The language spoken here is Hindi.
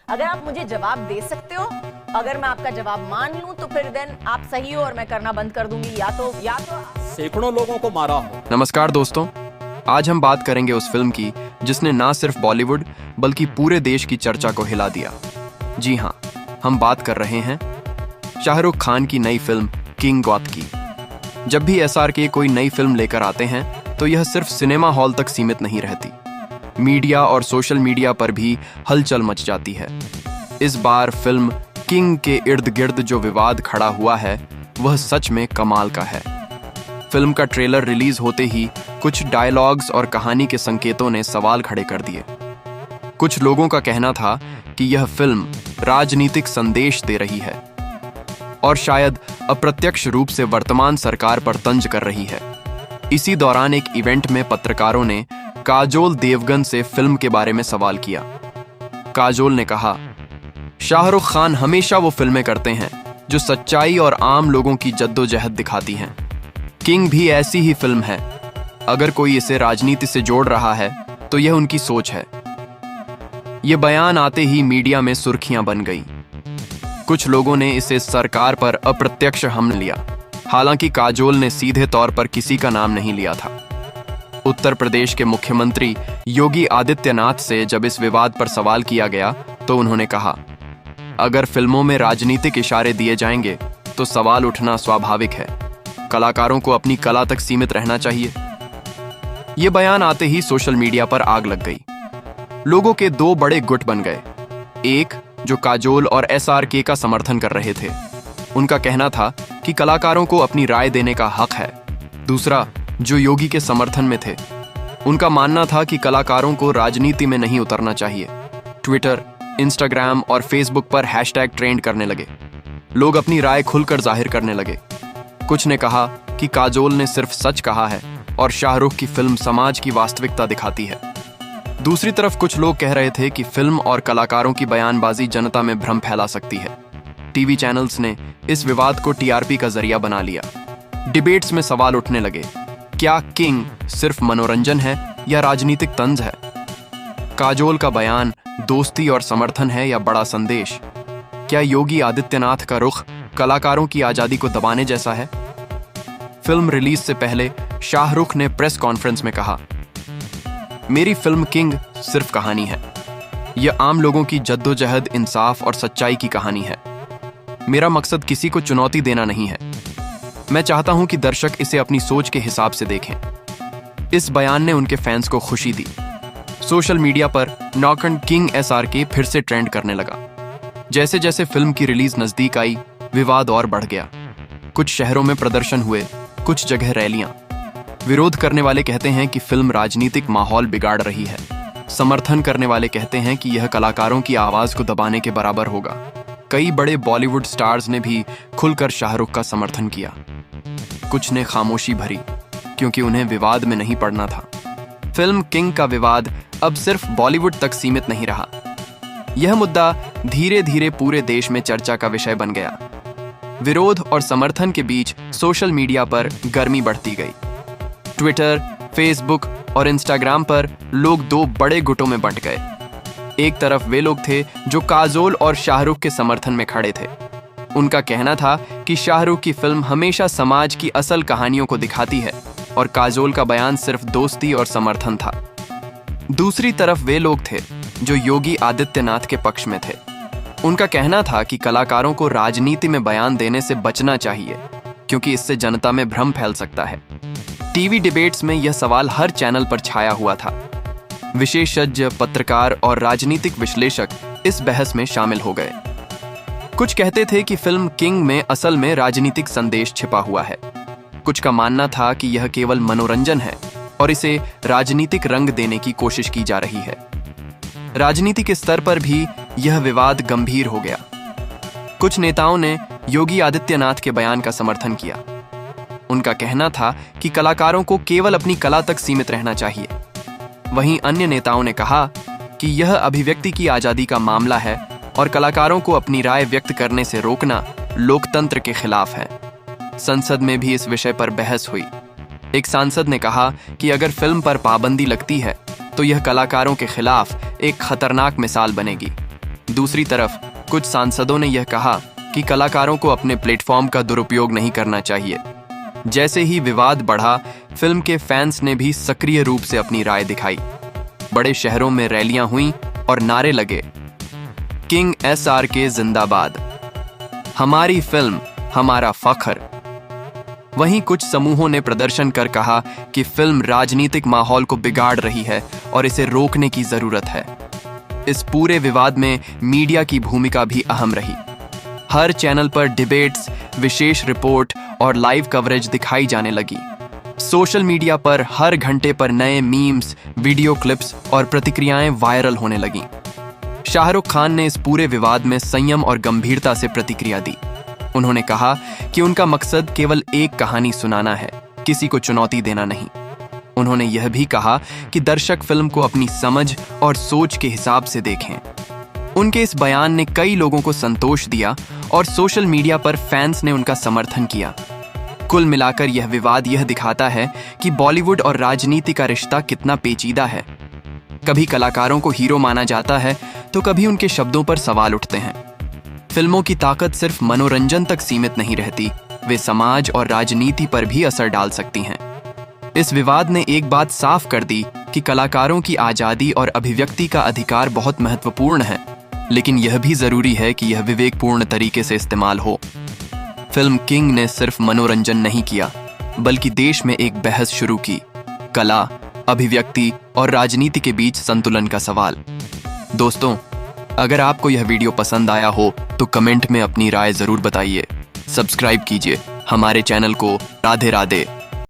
अगर आप मुझे जवाब दे सकते हो, अगर मैं आपका जवाब मान लूं तो फिर देन आप सही हो और मैं करना बंद कर दूंगी, या तो सैकड़ों लोगों को मारा हो। नमस्कार दोस्तों, आज हम बात करेंगे उस फिल्म की जिसने ना सिर्फ बॉलीवुड बल्कि पूरे देश की चर्चा को हिला दिया। जी हाँ, हम बात कर रहे हैं शाहरुख खान की नई फिल्म किंग गौत की। जब भी SRK कोई नई फिल्म लेकर आते हैं तो यह सिर्फ सिनेमा हॉल तक सीमित नहीं रहती, मीडिया और सोशल मीडिया पर भी हलचल मच जाती है। इस बार फिल्म किंग के इर्द गिर्द जो विवाद खड़ा हुआ है वह सच में कमाल का है। फिल्म का ट्रेलर रिलीज होते ही कुछ डायलॉग्स और कहानी के संकेतों ने सवाल खड़े कर दिए। कुछ लोगों का कहना था कि यह फिल्म राजनीतिक संदेश दे रही है और शायद अप्रत्यक्ष रूप से वर्तमान सरकार पर तंज कर रही है। इसी दौरान एक इवेंट में पत्रकारों ने काजोल देवगन से फिल्म के बारे में सवाल किया। काजोल ने कहा, शाहरुख खान हमेशा वो फिल्में करते हैं जो सच्चाई और आम लोगों की जद्दोजहद दिखाती हैं। किंग भी ऐसी ही फिल्म है। अगर कोई इसे राजनीति से जोड़ रहा है तो यह उनकी सोच है। यह बयान आते ही मीडिया में सुर्खियां बन गई। कुछ लोगों ने इसे सरकार पर अप्रत्यक्ष हमला लिया। हालांकि काजोल ने सीधे तौर पर किसी का नाम नहीं लिया था। उत्तर प्रदेश के मुख्यमंत्री योगी आदित्यनाथ से जब इस विवाद पर सवाल किया गया तो उन्होंने कहा, अगर फिल्मों में राजनीतिक इशारे दिए जाएंगे तो सवाल उठना स्वाभाविक है। कलाकारों को अपनी कला तक सीमित रहना चाहिए। यह बयान आते ही सोशल मीडिया पर आग लग गई। लोगों के दो बड़े गुट बन गए। एक जो काजोल और SRK का समर्थन कर रहे थे, उनका कहना था कि कलाकारों को अपनी राय देने का हक है। दूसरा जो योगी के समर्थन में थे, उनका मानना था कि कलाकारों को राजनीति में नहीं उतरना चाहिए। ट्विटर, इंस्टाग्राम और फेसबुक पर हैशटैग ट्रेंड करने लगे। लोग अपनी राय खुलकर जाहिर करने लगे। कुछ ने कहा कि काजोल ने सिर्फ सच कहा है और शाहरुख की फिल्म समाज की वास्तविकता दिखाती है। दूसरी तरफ कुछ लोग कह रहे थे कि फिल्म और कलाकारों की बयानबाजी जनता में भ्रम फैला सकती है। टीवी चैनल्स ने इस विवाद को TRP का जरिया बना लिया। डिबेट्स में सवाल उठने लगे, क्या किंग सिर्फ मनोरंजन है या राजनीतिक तंज है? काजोल का बयान दोस्ती और समर्थन है या बड़ा संदेश? क्या योगी आदित्यनाथ का रुख कलाकारों की आजादी को दबाने जैसा है? फिल्म रिलीज से पहले शाहरुख ने प्रेस कॉन्फ्रेंस में कहा, मेरी फिल्म किंग सिर्फ कहानी है। यह आम लोगों की जद्दोजहद, इंसाफ और सच्चाई की कहानी है। मेरा मकसद किसी को चुनौती देना नहीं है। मैं चाहता हूं कि दर्शक इसे अपनी सोच के हिसाब से देखें। इस बयान ने उनके फैंस को खुशी दी। सोशल मीडिया पर नॉकन किंग SRK फिर से ट्रेंड करने लगा। जैसे जैसे फिल्म की रिलीज नजदीक आई, विवाद और बढ़ गया। कुछ शहरों में प्रदर्शन हुए, कुछ जगह रैलियां। विरोध करने वाले कहते हैं कि फिल्म राजनीतिक माहौल बिगाड़ रही है। समर्थन करने वाले कहते हैं कि यह कलाकारों की आवाज को दबाने के बराबर होगा। कई बड़े बॉलीवुड स्टार्स ने भी खुलकर शाहरुख का समर्थन किया। कुछ ने खामोशी भरी क्योंकि उन्हें विवाद में नहीं पड़ना था। फिल्म किंग का विवाद अब सिर्फ बॉलीवुड तक सीमित नहीं रहा। यह मुद्दा धीरे धीरे पूरे देश में चर्चा का विषय बन गया। विरोध और समर्थन के बीच सोशल मीडिया पर गर्मी बढ़ती गई। ट्विटर, फेसबुक और इंस्टाग्राम पर लोग दो बड़े गुटों में बंट गए। एक तरफ वे लोग थे जो काजोल और शाहरुख के समर्थन में खड़े थे। उनका कहना था कि शाहरुख की फिल्म हमेशा समाज की असल कहानियों को दिखाती है और काजोल का बयान सिर्फ दोस्ती और समर्थन था। दूसरी तरफ वे लोग थे जो योगी आदित्यनाथ के पक्ष में थे। उनका कहना था कि कलाकारों को राजनीति में बयान देने से बचना चाहिए क्योंकि इससे जनता में भ्रम फैल सकता है। टीवी डिबेट्स में यह सवाल हर चैनल पर छाया हुआ था। विशेषज्ञ, पत्रकार और राजनीतिक विश्लेषक इस बहस में शामिल हो गए। कुछ कहते थे कि फिल्म किंग में असल में राजनीतिक संदेश छिपा हुआ है। कुछ का मानना था कि यह केवल मनोरंजन है और इसे राजनीतिक रंग देने की कोशिश की जा रही है। राजनीति के स्तर पर भी यह विवाद गंभीर हो गया। कुछ नेताओं ने योगी आदित्यनाथ के बयान का समर्थन किया। उनका कहना था कि कलाकारों को केवल अपनी कला तक सीमित रहना चाहिए। वहीं अन्य नेताओं ने कहा कि यह अभिव्यक्ति की आजादी का मामला है और कलाकारों को अपनी राय व्यक्त करने से रोकना लोकतंत्र के खिलाफ है। संसद में भी इस विषय पर बहस हुई। एक सांसद ने कहा कि अगर फिल्म पर पाबंदी लगती है तो यह कलाकारों के खिलाफ एक खतरनाक मिसाल बनेगी। दूसरी तरफ कुछ सांसदों ने यह कहा कि कलाकारों को अपने प्लेटफॉर्म का दुरुपयोग नहीं करना चाहिए। जैसे ही विवाद बढ़ा, फिल्म के फैंस ने भी सक्रिय रूप से अपनी राय दिखाई। बड़े शहरों में रैलियां हुईं और नारे लगे, किंग SRK जिंदाबाद, हमारी फिल्म हमारा फख्र। वहीं कुछ समूहों ने प्रदर्शन कर कहा कि फिल्म राजनीतिक माहौल को बिगाड़ रही है और इसे रोकने की जरूरत है। इस पूरे विवाद में मीडिया की भूमिका भी अहम रही। हर चैनल पर डिबेट्स, विशेष रिपोर्ट और लाइव कवरेज दिखाई जाने लगी। सोशल मीडिया पर हर घंटे पर नए मीम्स, वीडियो क्लिप्स और प्रतिक्रियाएं वायरल होने लगीं। शाहरुख खान ने इस पूरे विवाद में संयम और गंभीरता से प्रतिक्रिया दी। उन्होंने कहा कि उनका मकसद केवल एक कहानी सुनाना है, किसी को चुनौती देना नहीं। उन्होंने यह भी कहा कि दर्शक फिल्म को अपनी समझ और सोच के हिसाब से देखें। उनके इस बयान ने कई लोगों को संतोष दिया और सोशल मीडिया पर फैंस ने उनका समर्थन किया। कुल मिलाकर यह विवाद यह दिखाता है कि बॉलीवुड और राजनीति का रिश्ता कितना पेचीदा है। कभी कलाकारों को हीरो माना जाता है तो कभी उनके शब्दों पर सवाल उठते हैं। फिल्मों की ताकत सिर्फ मनोरंजन तक सीमित नहीं रहती, वे समाज और राजनीति पर भी असर डाल सकती हैं। इस विवाद ने एक बात साफ कर दी कि कलाकारों की आजादी और अभिव्यक्ति का अधिकार बहुत महत्वपूर्ण है, लेकिन यह भी जरूरी है कि यह विवेकपूर्ण तरीके से इस्तेमाल हो। फिल्म किंग ने सिर्फ मनोरंजन नहीं किया, बल्कि देश में एक बहस शुरू की, कला, अभिव्यक्ति और राजनीति के बीच संतुलन का सवाल। दोस्तों, अगर आपको यह वीडियो पसंद आया हो तो कमेंट में अपनी राय जरूर बताइए। सब्सक्राइब कीजिए हमारे चैनल को। राधे राधे।